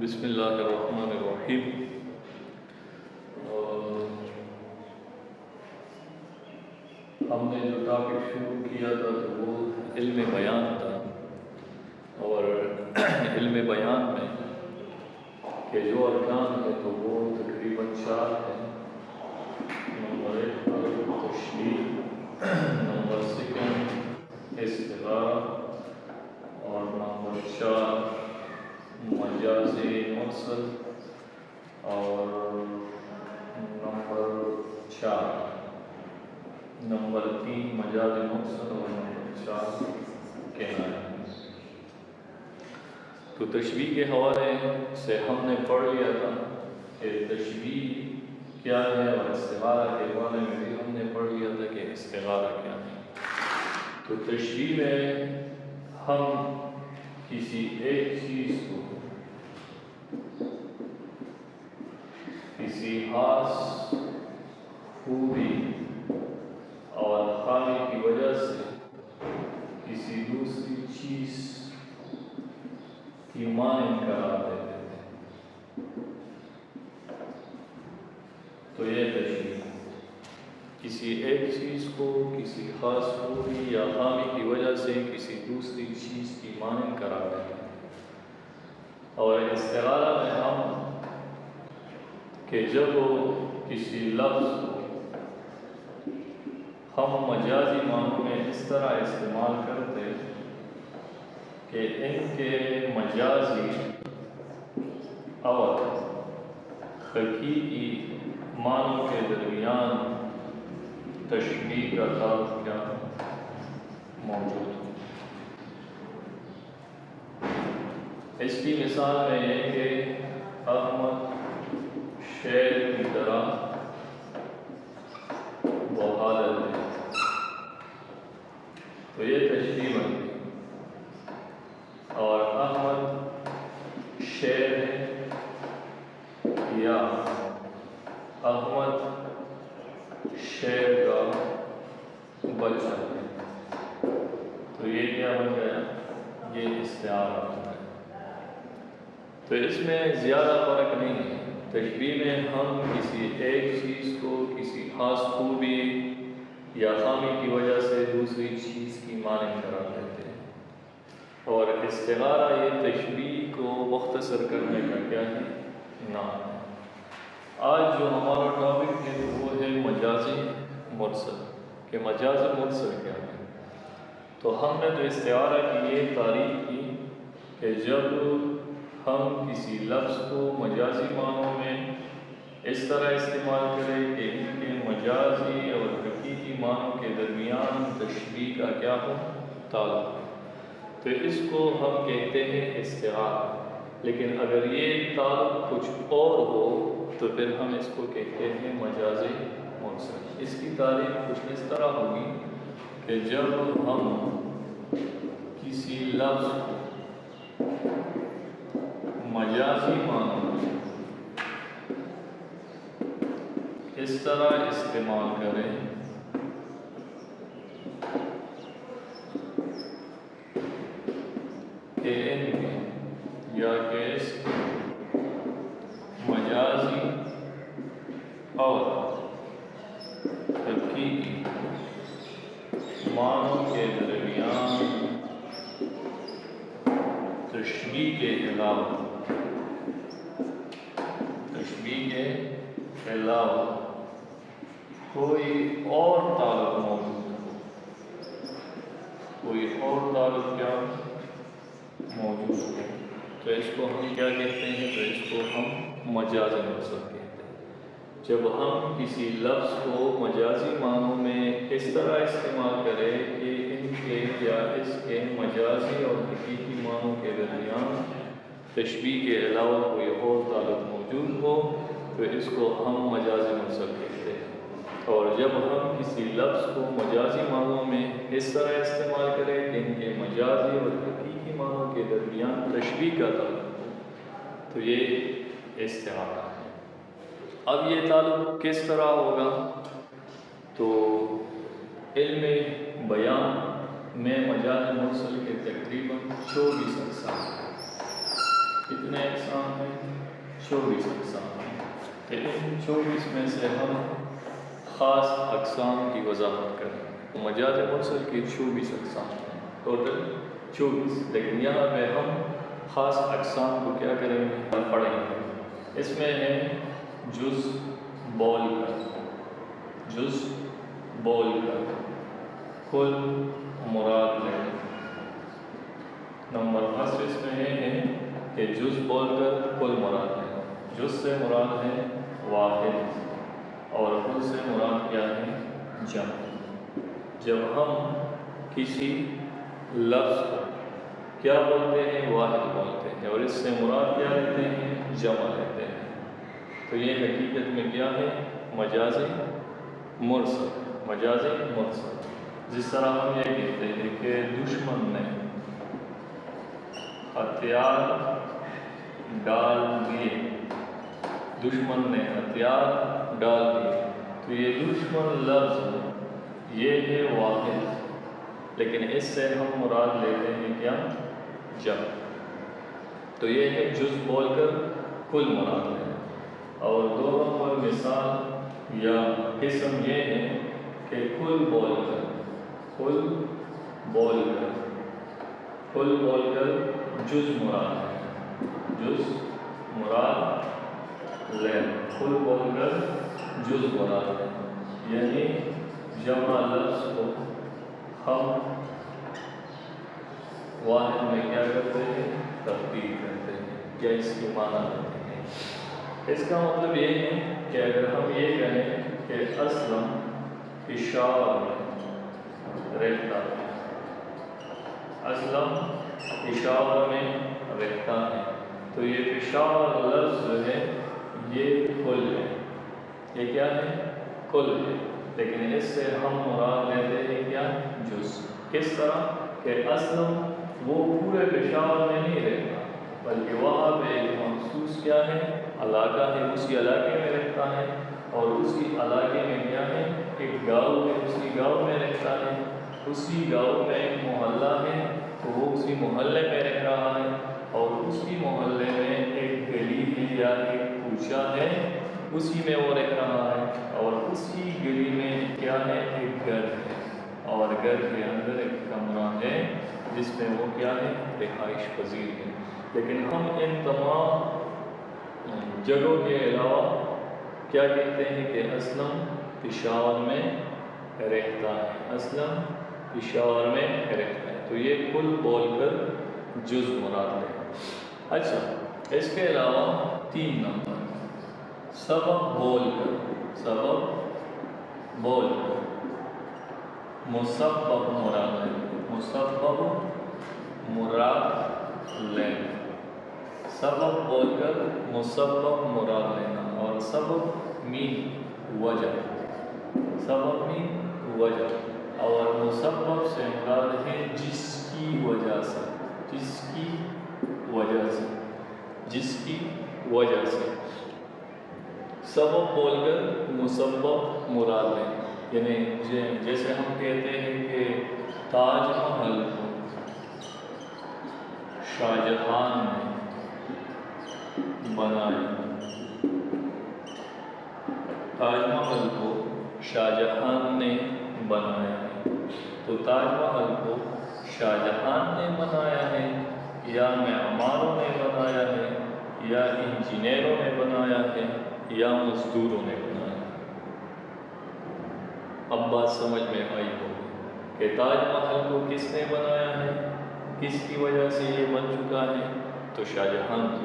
بسم اللہ الرحمن الرحیم۔ ہم نے جو ٹاپک شروع کیا تھا تو وہ علم بیان تھا، اور علم بیان میں کہ جو ارکان ہے تو وہ تقریباً 4 ہیں۔ نمبر 1 تشریح، نمبر 2 استغارہ، اور نمبر 4 مجازی مرسل، اور نمبر 3 مجازی مرسل، اور نمبر 4 کنایہ۔ تو تشبیہ کے حوالے سے ہم نے پڑھ لیا تھا کہ تشبیہ کیا ہے، اور استعارہ کے بارے میں بھی ہم نے پڑھ لیا تھا کہ استعارہ کیا ہے۔ تو تشبیہ میں ہم کسی ایک چیز کو کسی خاص خوبی اور خامی کی وجہ سے کسی دوسری چیز کی مانند قرار دیتے ہیں، تو یہ تشبیہ کسی ایک چیز کو کسی خاص خوبی یا خامی کی وجہ سے کسی دوسری چیز کی مانند قرار دیتے ہیں۔ اور استعارہ میں ہم کہ جب کسی لفظ کو ہم مجازی معنوں میں اس طرح استعمال کرتے کہ ان کے مجازی اور حقیقی معنوں کے درمیان تشبیہ کا تعلق کیا موجود ہو۔ اس کی مثال میں یہ کہ احمد شیر کی طرح بحالت ہے، تو یہ تشبیہ بن گئی۔ اور احمد شیر ہے یا احمد شیر کا بچہ ہے، تو یہ کیا بن گیا؟ یہ استعارہ بن گیا۔ تو اس میں زیادہ فرق نہیں ہے۔ تشبیہ میں ہم کسی ایک چیز کو کسی خاص خوبی یا خامی کی وجہ سے دوسری چیز کی مانند قرار دیتے ہیں، اور استعارہ یہ تشبیہ کو مختصر کرنے کا کیا ہے؟ نام ہے۔ آج جو ہمارا ٹاپک ہے وہ ہے مجازی مرسل، کہ مجازی مرسل کیا ہے۔ تو ہم نے تو استعارہ کی یہ تعریف کی کہ جب ہم کسی لفظ کو مجازی معنوں میں اس طرح استعمال کریں کہ ان کے مجازی اور حقیقی معنوں کے درمیان تشبیہ کا کیا ہو؟ تعلق ہو، تو اس کو ہم کہتے ہیں استعارہ۔ لیکن اگر یہ تعلق کچھ اور ہو تو پھر ہم اس کو کہتے ہیں مجازی مرسل۔ اس کی تعریف کچھ اس طرح ہوگی کہ جب ہم کسی لفظ کو مجازی معنوں میں اس طرح استعمال کریں کہ ان کے یا کہ اس مجازی اور حقیقی معنوں کے درمیان تشبیہ کے علاوہ کوئی اور تعلق موجود ہے، کوئی اور تعلق کیا موجود ہے، تو اس کو ہم کیا کہتے ہیں؟ تو اس کو ہم مجازی مرسل کہتے ہیں۔ جب ہم کسی لفظ کو مجازی معنوں میں اس طرح استعمال کریں کہ ان کے یا اس کے مجازی اور حقیقی معنوں کے درمیان تشبیہ کے علاوہ کوئی اور تعلق موجود ہو، تو اس کو ہم مجازی مرسل کہتے ہیں۔ اور جب ہم کسی لفظ کو مجازی معنوں میں اس طرح استعمال کریں کہ ان کے مجازی اور حقیقی معنوں کے درمیان تشبیہ کا تعلق ہو، تو یہ استعارہ ہے۔ اب یہ تعلق کس طرح ہوگا؟ تو علم بیان میں مجاز مرسل کے تقریباً 24 اقسام ہیں۔ کتنے اقسام ہیں؟ 24 اقسام ہیں کہ ان 24 میں سے ہم خاص اقسام کی وضاحت کریں۔ مجاز مرسل کی 24 اقسام ہیں، ٹوٹل 24، لیکن یہاں پہ ہم خاص اقسام کو کیا کریں گے، پڑھیں گے۔ اس میں ہے جز بول کر، جز بول کر کل مراد لیں۔ نمبر فرسٹ اس میں ہے کہ جز بول کر کل مراد لیں۔ جز سے مراد ہے واحد اور کل سے مراد کیا ہے، جمع۔ جب ہم کسی لفظ کو کیا بولتے ہیں، واحد بولتے ہیں، اور اس سے مراد کیا لیتے ہیں، جمع لیتے ہیں، تو یہ حقیقت میں کیا ہے، مجازی مرسل، مجازی مرسل۔ جس طرح ہم یہ کہتے ہیں کہ دشمن نے ہتھیار ڈال دیے، دشمن نے ہتھیار ڈال دیے، تو یہ دشمن لفظ یہ ہے واحد، لیکن اس سے ہم مراد لیتے ہیں کیا، جمع۔ تو یہ ہے جز بول کر کل مراد ہے۔ اور دو نمبر مثال یا قسم یہ ہے کہ کل بول کر، کل بول کر، کل بول کر جز مراد ہے، جز مراد لے، کل بول کر جز مراد ہے، یعنی جمع لفظ کو ہم واحد میں کیا کرتے ہیں، تبدیل کرتے ہیں یا اس کی معنی کرتے ہیں۔ اس کا مطلب یہ ہے کہ اگر ہم یہ کہیں کہ اسلم پشاور میں رہتا ہے، اسلم پشاور میں رہتا ہے، تو یہ پشاور لفظ جو ہے یہ کل ہے، یہ کیا ہے، کل ہے، لیکن اس سے ہم مراد لیتے ہیں کیا، جز۔ کس طرح کہ اسلم وہ پورے پشاور میں نہیں رہتا، بلکہ وہاں پہ ایک مخصوص کیا ہے، علاقہ ہے، اسی علاقے میں رہتا ہے، اور اسی علاقے میں کیا ہے، ایک گاؤں ہے، اسی گاؤں میں رہتا ہے، اسی گاؤں میں ایک محلہ ہے، تو وہ اسی محلے میں رہ رہا ہے، اور اسی محلے میں ایک گلی ہے یا ایک کوچہ ہے، اسی میں وہ رہ رہا ہے، اور اسی گلی میں کیا ہے، ایک گھر ہے، اور گھر کے اندر ایک کمرہ ہے جس میں وہ کیا ہے، رہائش پذیر ہے۔ لیکن ہم ان تمام جگہوں کے علاوہ کیا کہتے ہیں کہ اسلم پشاور میں رہتا ہے، اسلم پشاور میں رہتا ہے، تو یہ کل بول کر جز مراد ہے۔ اچھا، اس کے علاوہ 3 نمبر سبب بول کر، سبب بول کر مسبب مراد ہے، مسبب مراد لینا، سبب بول کر مسبب مراد لینا، اور سبب مین وجہ، سبب مین وجہ، اور مسبب سے مراد ہے جس کی وجہ سے، جس کی وجہ سے، جس کی وجہ سے، سبب بول کر مسبب مراد لیں۔ یعنی جیسے ہم کہتے ہیں کہ تاج محل کو شاہ جہاں نے بنایا، تاج محل کو شاہ جہاں نے بنایا ہے، تو تاج محل کو شاہ جہاں نے بنایا ہے یا معماروں نے بنایا ہے یا انجینئروں نے بنایا ہے یا مزدوروں نے بنایا ہے۔ اب بات سمجھ میں آئی ہوگی کہ تاج محل کو کس نے بنایا ہے، کس کی وجہ سے یہ بن چکا ہے، تو شاہ جہاں کی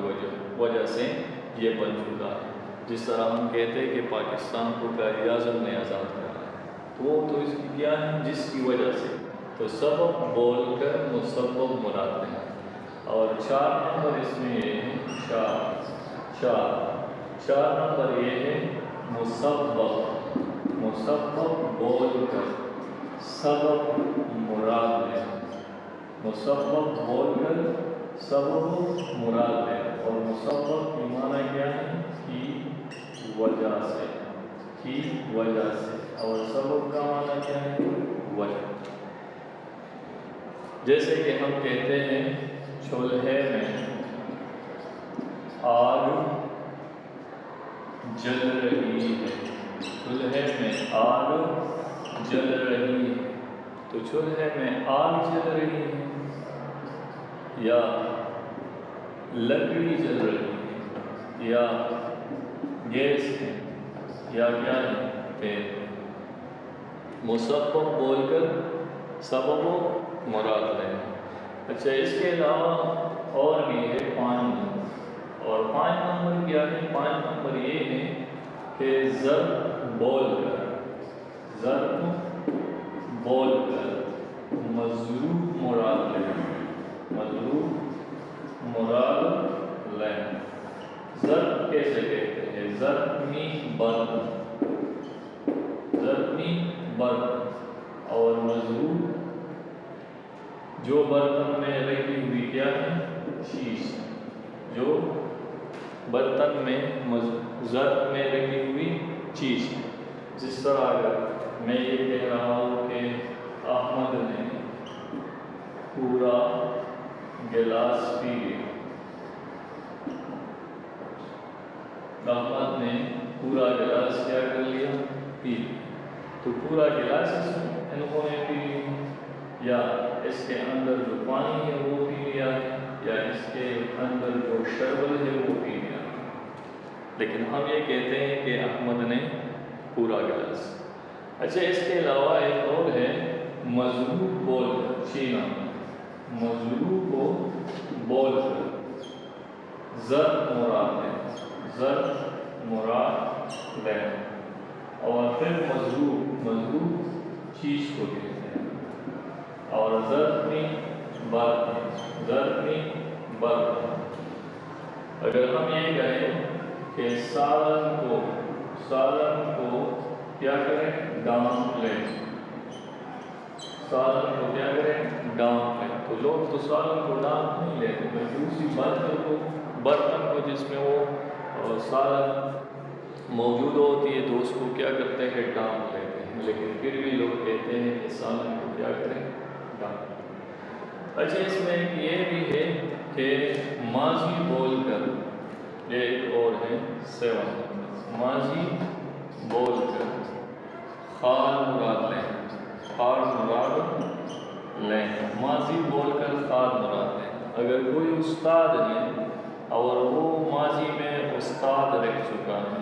وجہ سے یہ بن چکا ہے۔ جس طرح ہم کہتے ہیں کہ پاکستان کو قائد اعظم نے آزاد کرا ہے، تو وہ تو اس کی کیا ہے، جس کی وجہ سے، تو سبب بول کر مسبب مراد ہے۔ اور 4 نمبر اس میں یہ ہے، چار نمبر یہ ہے مسبب، مسبب بول کر سبب مراد ہے، مسبب بول کر سبب مراد ہے، اور مسبب کی معنی کیا ہے، کی وجہ سے، کی وجہ سے، اور سبب کا معنی کیا ہے، وجہ۔ جیسے کہ ہم کہتے ہیں چولہے میں آگ جل رہی ہے، چولہے میں آگ جل رہی ہے، تو چولہے میں آگ جل رہی ہے یا لکڑی جل رہی ہے یا گیس ہے یا کیا ہے کہ مسبب بول کر سبب و مراد ہے۔ اچھا، اس کے علاوہ اور بھی ہے 5 نمبر، اور 5 نمبر کیا ہے؟ 5 نمبر یہ ہے کہ ضرب بول کر، ضرب بول کر مضروب مراد لیں، مضروب مراد لیں۔ ضرب کیسے کہتے ہیں؟ ضربنی برتن، ضربنی برتن، اور مضروب جو برتن میں رکھی ہوئی کیا ہے؟ چیز، جو برتن میں ضرب میں رکھی ہوئی چیز۔ جس طرح اگر میں یہ کہہ رہا ہوں کہ احمد نے پورا گلاس پی لیا، احمد نے پورا گلاس کیا کر لیا؟ پی لیا، تو پورا گلاس انہوں نے پی لیا، یا اس کے اندر جو پانی ہے وہ پی لیا، یا اس کے اندر جو شربت ہے وہ پی لیا، لیکن ہم یہ کہتے ہیں کہ احمد نے پورا گلاس۔ اچھا، اس کے علاوہ ایک اور ہے مضروب بول کر، چینا مضروب کو بول کر ضرب مراد ہے، ضرب مراد ہے، اور پھر مضروب چیز کو کہتے ہیں، اور ضربنی برتن، ضربنی برتن۔ اگر ہم یہ کہیں کہ سالن کو کیا کریں؟ ڈانپ لیں، سالن کو کیا کریں؟ ڈانپ لیں، تو لوگ تو سالن کو ڈانپ نہیں لیتے، بلکہ اسی برتن کو جس میں وہ سالن موجود ہوتی ہے تو اس کو کیا کرتے ہیں؟ ڈانپ لیتے ہیں، لیکن پھر بھی لوگ کہتے ہیں کہ سالن کو کیا کریں؟ ڈانپ لیں۔ اچھا، اس میں یہ بھی ہے کہ ماضی بول کر، یہ ایک اور ہے 7، ماضی بول کر حال مراد لیں، حال مراد لیں، ماضی بول کر حال مراد لیں۔ اگر کوئی استاد ہے اور وہ ماضی میں استاد رہ چکا ہے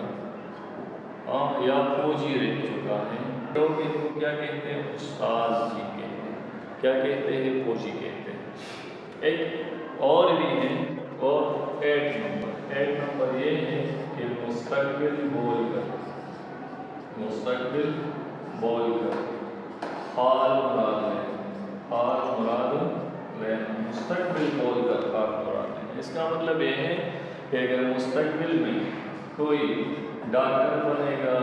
یا فوجی رہ چکا ہے، لوگ ان کو کیا کہتے ہیں؟ استاد جی کہتے ہیں، کیا کہتے ہیں؟ فوجی کہتے ہیں۔ ایک اور بھی ہے، اور 8 نمبر یہ ہے کہ مستقبل بول کر، مستقبل بول کر حال مراد لیں، حال مراد لیں، مستقبل بول کر حال مراد لیں۔ اس کا مطلب یہ ہے کہ اگر مستقبل میں کوئی ڈاکٹر بنے گا،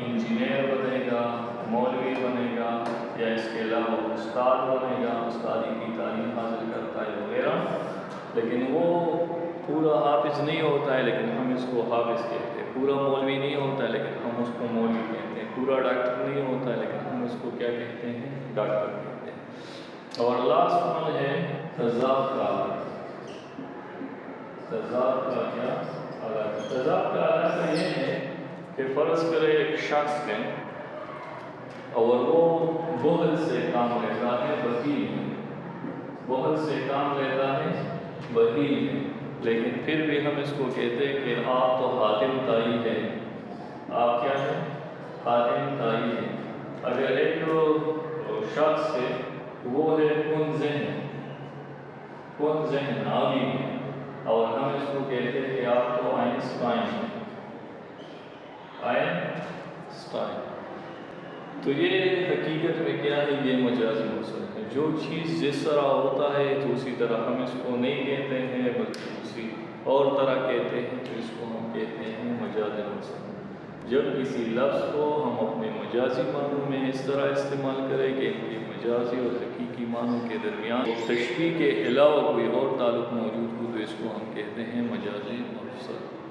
انجینئر بنے گا، مولوی بنے گا، یا اس کے علاوہ استاد بنے گا، استادی کی تعلیم حاصل کرتا ہے وغیرہ، لیکن وہ پورا حافظ نہیں ہوتا ہے، لیکن ہم اس کو حافظ کہتے ہیں، پورا مولوی نہیں ہوتا ہے لیکن ہم اس کو مولوی کہتے ہیں، پورا ڈاکٹر نہیں ہوتا ہے لیکن ہم اس کو کیا کہتے ہیں؟ ڈاکٹر کہتے ہیں۔ اور لاسٹ ون ہے تضاد کا الگ، تضاد کا کیا الگ؟ تضاد کا الگ یہ ہے کہ فرض کرے ایک شخص ہے اور وہ بہت سے کام لیتا ہے، بخیل ہے، بہت سے کام لیتا ہے، بخیل ہے، لیکن پھر بھی ہم اس کو کہتے ہیں کہ آپ تو حاتم طائی ہے، آپ کیا ہے؟ حاتم طائی ہے۔ اگر ایک شخص ہے وہ ہے کن ذہن عالم ہے، اور ہم اس کو کہتے ہیں کہ آپ تو آئنسٹائن ہیں، آئنسٹائن۔ تو یہ حقیقت میں کیا ہے؟ یہ مجازی مصرف ہے، جو چیز جس طرح ہوتا ہے تو اسی طرح ہم اس کو نہیں کہتے ہیں بلکہ اسی اور طرح کہتے ہیں، تو اس کو ہم کہتے ہیں مجازی مصرف۔ جب کسی لفظ کو ہم اپنے مجازی معنوں میں اس طرح استعمال کریں کہ ان کے مجازی اور حقیقی معنوں کے درمیان تشبیہ کے علاوہ کوئی اور تعلق موجود ہو تو اس کو ہم کہتے ہیں مجازی مصرف۔